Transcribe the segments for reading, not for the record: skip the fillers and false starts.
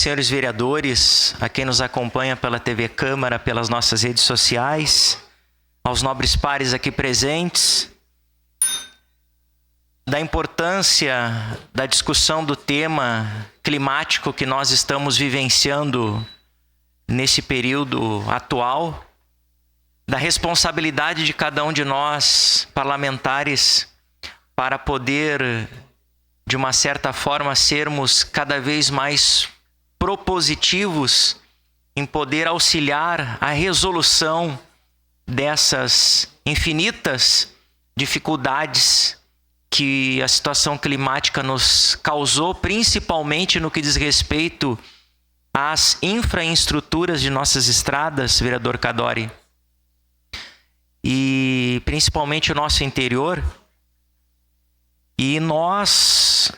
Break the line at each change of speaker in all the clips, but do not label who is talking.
senhores vereadores, a quem nos acompanha pela TV Câmara, pelas nossas redes sociais, aos nobres pares aqui presentes, da importância da discussão do tema climático que nós estamos vivenciando nesse período atual, da responsabilidade de cada um de nós, parlamentares, para poder, de uma certa forma, sermos cada vez mais propositivos em poder auxiliar a resolução dessas infinitas dificuldades que a situação climática nos causou, principalmente no que diz respeito às infraestruturas de nossas estradas, vereador Cadori, e principalmente o nosso interior. E nós,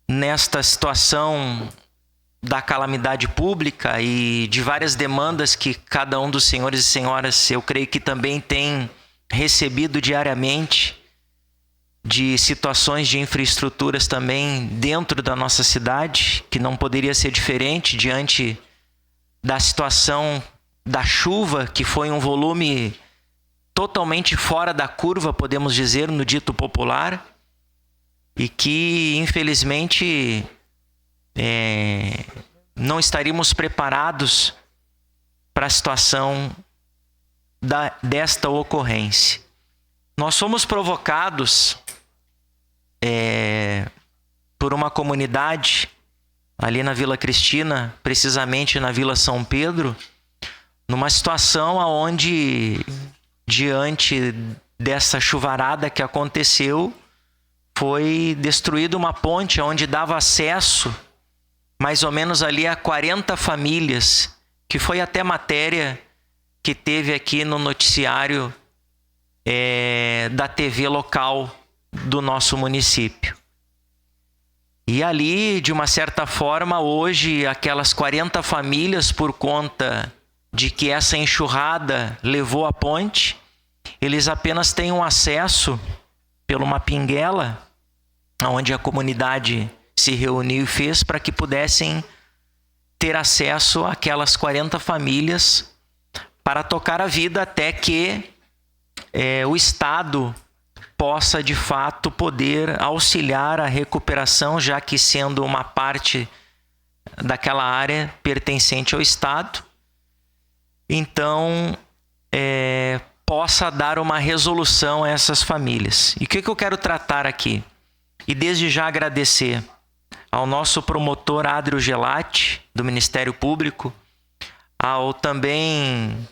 nesta situação da calamidade pública e de várias demandas que cada um dos senhores e senhoras, eu creio que também tem recebido diariamente, de situações de infraestruturas também dentro da nossa cidade, que não poderia ser diferente diante da situação da chuva, que foi um volume totalmente fora da curva, podemos dizer, no dito popular, e que, infelizmente, não estaríamos preparados para a situação desta ocorrência. Nós somos provocados por uma comunidade ali na Vila Cristina, precisamente na Vila São Pedro, numa situação onde, diante dessa chuvarada que aconteceu, foi destruída uma ponte onde dava acesso mais ou menos ali a 40 famílias, que foi até matéria que teve aqui no noticiário da TV local do nosso município. E ali, de uma certa forma, hoje, aquelas 40 famílias, por conta de que essa enxurrada levou a ponte, eles apenas têm um acesso por uma pinguela, onde a comunidade se reuniu e fez para que pudessem ter acesso àquelas 40 famílias para tocar a vida até que o Estado possa, de fato, poder auxiliar a recuperação, já que, sendo uma parte daquela área pertencente ao Estado, então possa dar uma resolução a essas famílias. E o que eu quero tratar aqui? E desde já agradecer ao nosso promotor Adrio Gelati, do Ministério Público, ao também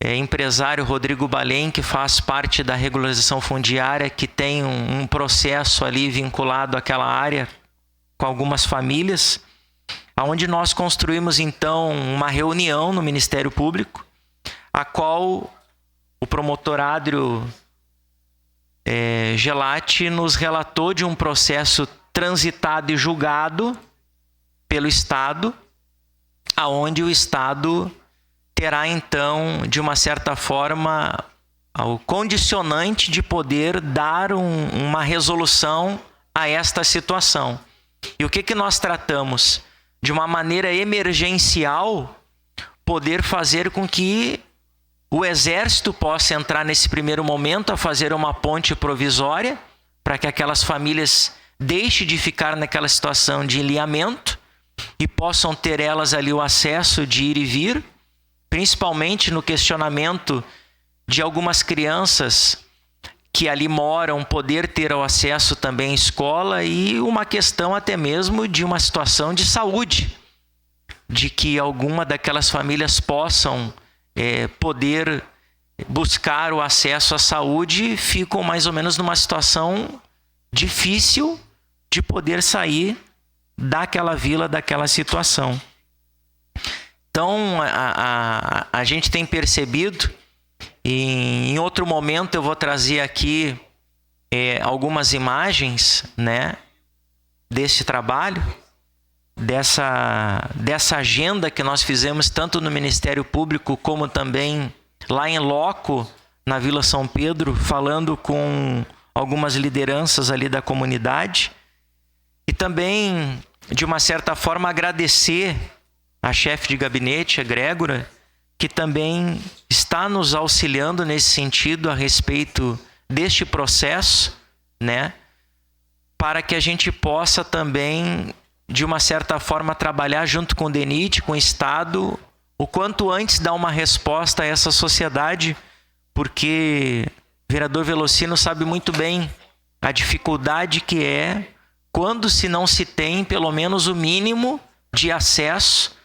empresário Rodrigo Balém, que faz parte da regularização fundiária, que tem um processo ali vinculado àquela área com algumas famílias, onde nós construímos então uma reunião no Ministério Público, a qual o promotor Adrio Gelati nos relatou de um processo transitado e julgado pelo Estado, aonde o Estado terá então, de uma certa forma, o condicionante de poder dar uma resolução a esta situação. E o que nós tratamos? De uma maneira emergencial, poder fazer com que o Exército possa entrar nesse primeiro momento a fazer uma ponte provisória, para que aquelas famílias deixem de ficar naquela situação de ilhamento e possam ter elas ali o acesso de ir e vir, principalmente no questionamento de algumas crianças que ali moram, poder ter o acesso também à escola, e uma questão até mesmo de uma situação de saúde, de que alguma daquelas famílias possam poder buscar o acesso à saúde, ficam mais ou menos numa situação difícil de poder sair daquela vila, daquela situação. Então, a gente tem percebido, e em outro momento eu vou trazer aqui algumas imagens, né, desse trabalho, dessa agenda que nós fizemos tanto no Ministério Público como também lá em loco, na Vila São Pedro, falando com algumas lideranças ali da comunidade. E também, de uma certa forma, agradecer a chefe de gabinete, a Grégora, que também está nos auxiliando nesse sentido a respeito deste processo, né? Para que a gente possa também, de uma certa forma, trabalhar junto com o DENIT, com o Estado, o quanto antes dar uma resposta a essa sociedade, porque o vereador Velocino sabe muito bem a dificuldade que é quando se não se tem pelo menos o mínimo de acesso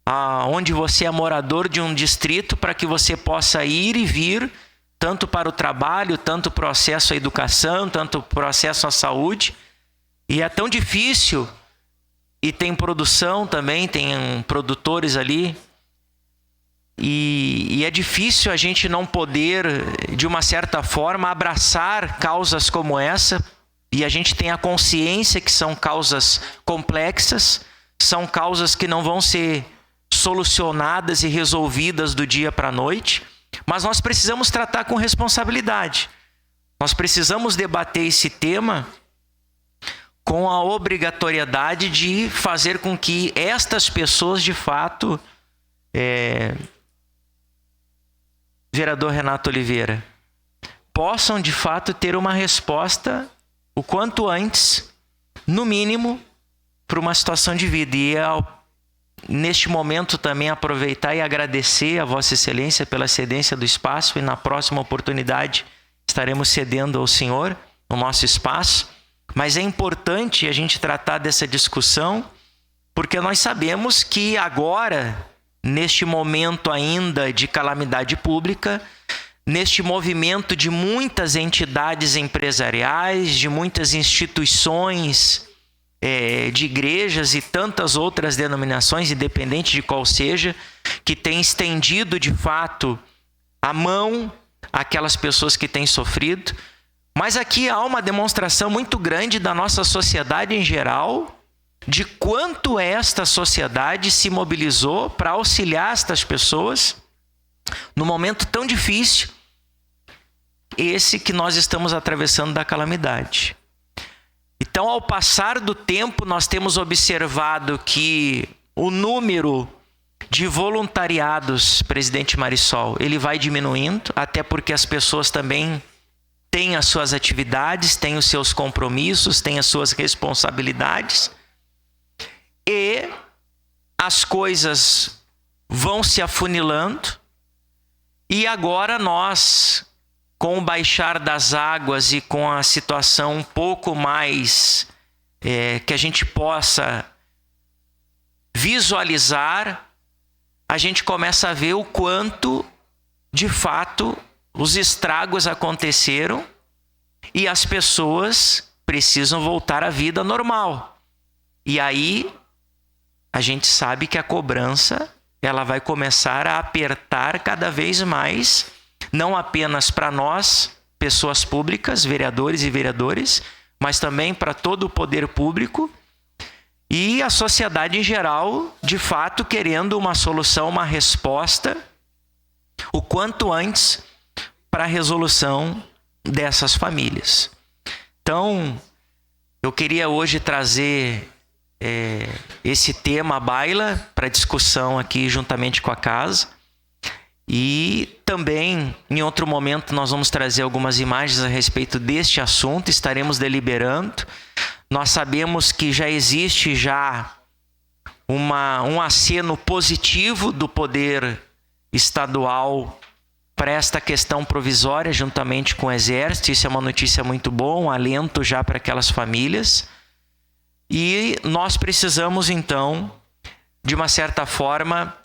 aonde você é morador de um distrito, para que você possa ir e vir, tanto para o trabalho, tanto para o acesso à educação, tanto para o acesso à saúde. E é tão difícil, e tem produção também, tem produtores ali, e é difícil a gente não poder, de uma certa forma, abraçar causas como essa, e a gente tem a consciência que são causas complexas, são causas que não vão ser solucionadas e resolvidas do dia para a noite, mas nós precisamos tratar com responsabilidade. Nós precisamos debater esse tema com a obrigatoriedade de fazer com que estas pessoas, de fato, vereador Renato Oliveira, possam, de fato, ter uma resposta o quanto antes, no mínimo, para uma situação de vida. E neste momento também aproveitar e agradecer a Vossa Excelência pela cedência do espaço, e na próxima oportunidade estaremos cedendo ao senhor o nosso espaço. Mas é importante a gente tratar dessa discussão, porque nós sabemos que agora, neste momento ainda de calamidade pública, neste movimento de muitas entidades empresariais, de muitas instituições, de igrejas e tantas outras denominações, independente de qual seja, que tem estendido de fato a mão àquelas pessoas que têm sofrido. Mas aqui há uma demonstração muito grande da nossa sociedade em geral, de quanto esta sociedade se mobilizou para auxiliar estas pessoas no momento tão difícil, esse que nós estamos atravessando da calamidade. Então, ao passar do tempo, nós temos observado que o número de voluntariados, presidente Marisol, ele vai diminuindo, até porque as pessoas também têm as suas atividades, têm os seus compromissos, têm as suas responsabilidades, e as coisas vão se afunilando, e agora nós, com o baixar das águas e com a situação um pouco mais que a gente possa visualizar, a gente começa a ver o quanto, de fato, os estragos aconteceram e as pessoas precisam voltar à vida normal. E aí, a gente sabe que a cobrança ela vai começar a apertar cada vez mais, não apenas para nós, pessoas públicas, vereadores e vereadores, mas também para todo o poder público e a sociedade em geral, de fato, querendo uma solução, uma resposta, o quanto antes, para a resolução dessas famílias. Então, eu queria hoje trazer esse tema à baila para discussão aqui juntamente com a casa. E também, em outro momento, nós vamos trazer algumas imagens a respeito deste assunto, estaremos deliberando. Nós sabemos que já existe um aceno positivo do poder estadual para esta questão provisória, juntamente com o Exército. Isso é uma notícia muito boa, um alento já para aquelas famílias. E nós precisamos, então, de uma certa forma,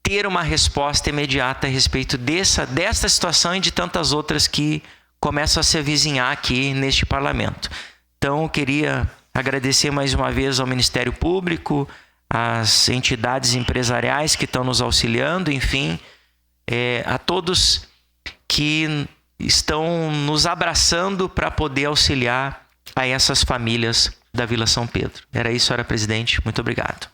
ter uma resposta imediata a respeito dessa situação e de tantas outras que começam a se avizinhar aqui neste parlamento. Então, eu queria agradecer mais uma vez ao Ministério Público, às entidades empresariais que estão nos auxiliando, enfim, a todos que estão nos abraçando para poder auxiliar a essas famílias da Vila São Pedro. Era isso, senhora presidente. Muito obrigado.